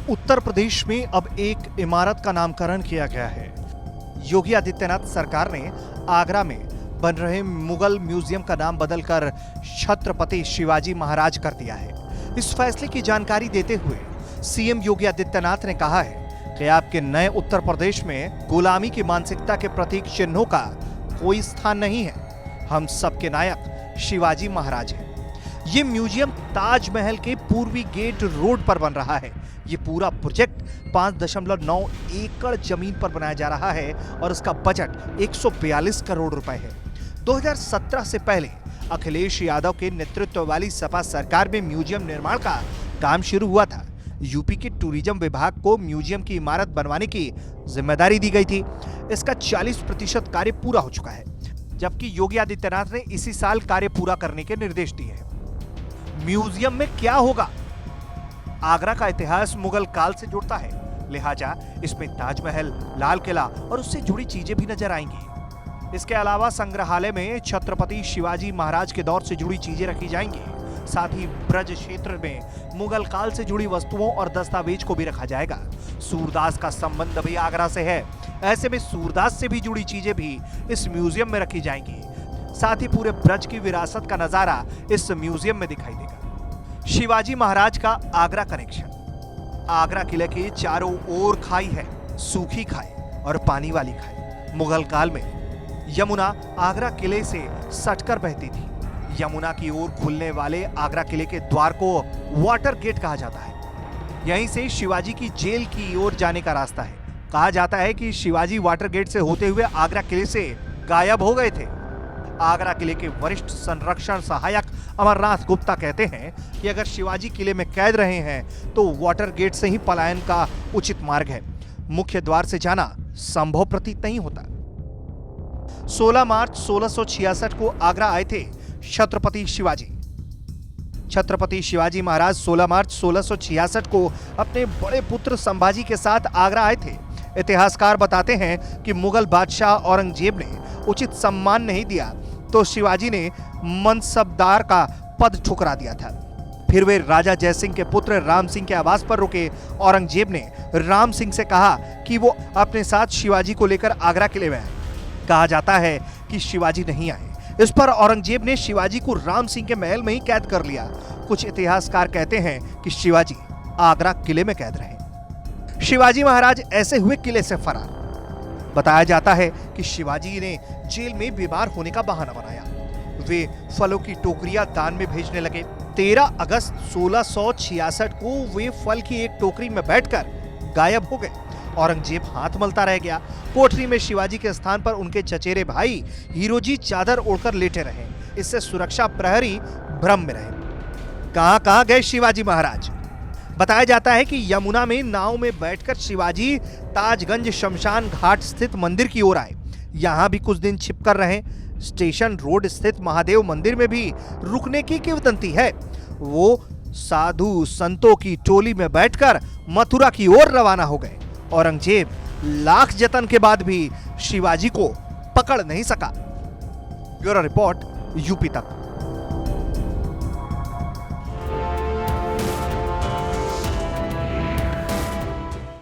उत्तर प्रदेश में अब एक इमारत का नामकरण किया गया है। योगी आदित्यनाथ सरकार ने आगरा में बन रहे मुगल म्यूजियम का नाम बदलकर छत्रपति शिवाजी महाराज कर दिया है। इस फैसले की जानकारी देते हुए सीएम योगी आदित्यनाथ ने कहा है कि आपके नए उत्तर प्रदेश में गुलामी की मानसिकता के प्रतीक चिन्हों का कोई स्थान नहीं है। हम सबके नायक शिवाजी महाराज हैं। ये म्यूजियम ताजमहल के पूर्वी गेट रोड पर बन रहा है। ये पूरा प्रोजेक्ट 5.9 एकड़ जमीन पर बनाया जा रहा है और इसका बजट 142 करोड़ रुपए है। 2017 से पहले अखिलेश यादव के नेतृत्व वाली सपा सरकार में म्यूजियम निर्माण का काम शुरू हुआ था। यूपी के टूरिज्म विभाग को म्यूजियम की इमारत बनवाने की जिम्मेदारी दी गई थी। इसका 40% कार्य पूरा हो चुका है, जबकि योगी आदित्यनाथ ने इसी साल कार्य पूरा करने के निर्देश दिए हैं। म्यूजियम में क्या होगा? आगरा का इतिहास मुगल काल से जुड़ता है, लिहाजा इसमें ताजमहल, लाल किला और उससे जुड़ी चीजें भी नजर आएंगी। इसके अलावा संग्रहालय में छत्रपति शिवाजी महाराज के दौर से जुड़ी चीजें रखी जाएंगी। साथ ही ब्रज क्षेत्र में मुगल काल से जुड़ी वस्तुओं और दस्तावेज को भी रखा जाएगा। सूरदास का संबंध भी आगरा से है, ऐसे में सूरदास से भी जुड़ी चीजें भी इस म्यूजियम में रखी जाएंगी। साथ ही पूरे ब्रज की विरासत का नजारा इस म्यूजियम में दिखाई देगा। शिवाजी महाराज का आगरा कनेक्शन। आगरा किले के चारों ओर खाई है, सूखी खाई और पानी वाली खाई। मुगल काल में यमुना आगरा किले से सटकर बहती थी। यमुना की ओर खुलने वाले आगरा किले के द्वार को वाटर गेट कहा जाता है। यहीं से शिवाजी की जेल की ओर जाने का रास्ता है। कहा जाता है कि शिवाजी वाटर गेट से होते हुए आगरा किले से गायब हो गए थे। आगरा किले के वरिष्ठ संरक्षण सहायक अमरनाथ गुप्ता कहते हैं कि अगर शिवाजी किले में कैद रहे हैं तो वाटर गेट से ही पलायन का उचित मार्ग है। मुख्य द्वार से जाना संभव प्रतीत नहीं होता। 16 मार्च 1666 को आगरा आए थे छत्रपति शिवाजी। छत्रपति शिवाजी महाराज 16 मार्च 1666 को अपने बड़े पुत्र संभाजी के साथ आगरा आए थे। इतिहासकार बताते हैं कि मुगल बादशाह औरंगजेब ने उचित सम्मान नहीं दिया तो शिवाजी ने मनसबदार का पद ठुकरा दिया था। फिर वे राजा जयसिंह के पुत्र राम सिंह के आवास पर रुके। औरंगजेब ने राम सिंह से कहा कि वो अपने साथ शिवाजी को लेकर आगरा किले में आए। कहा जाता है कि शिवाजी नहीं आए। इस पर औरंगजेब ने शिवाजी को राम सिंह के महल में ही कैद कर लिया। कुछ इतिहासकार कहते हैं कि शिवाजी आगरा किले में कैद रहे। शिवाजी महाराज ऐसे हुए किले से फरार। बताया जाता है कि शिवाजी ने जेल में बीमार होने का बहाना बनाया। वे फलों की टोकरियां दान में भेजने लगे। 13 अगस्त 1666 को वे फल की एक टोकरी में बैठकर गायब हो गए। औरंगजेब हाथ मलता रह गया। कोठरी में शिवाजी के स्थान पर उनके चचेरे भाई हीरोजी चादर ओढ़कर लेटे रहे। इससे सुरक्षा प्रहरी भ्रम में रहे। कहां गए शिवाजी महाराज? बताया जाता है कि यमुना में नाव में बैठकर शिवाजी ताजगंज शमशान घाट स्थित मंदिर की ओर आए। यहां भी कुछ दिन छिपकर रहे। स्टेशन रोड स्थित महादेव मंदिर में भी रुकने की किंवदंती है। वो साधु संतों की टोली में बैठकर मथुरा की ओर रवाना हो गए। औरंगजेब लाख जतन के बाद भी शिवाजी को पकड़ नहीं सका। ब्यूरो रिपोर्ट, यूपी तक।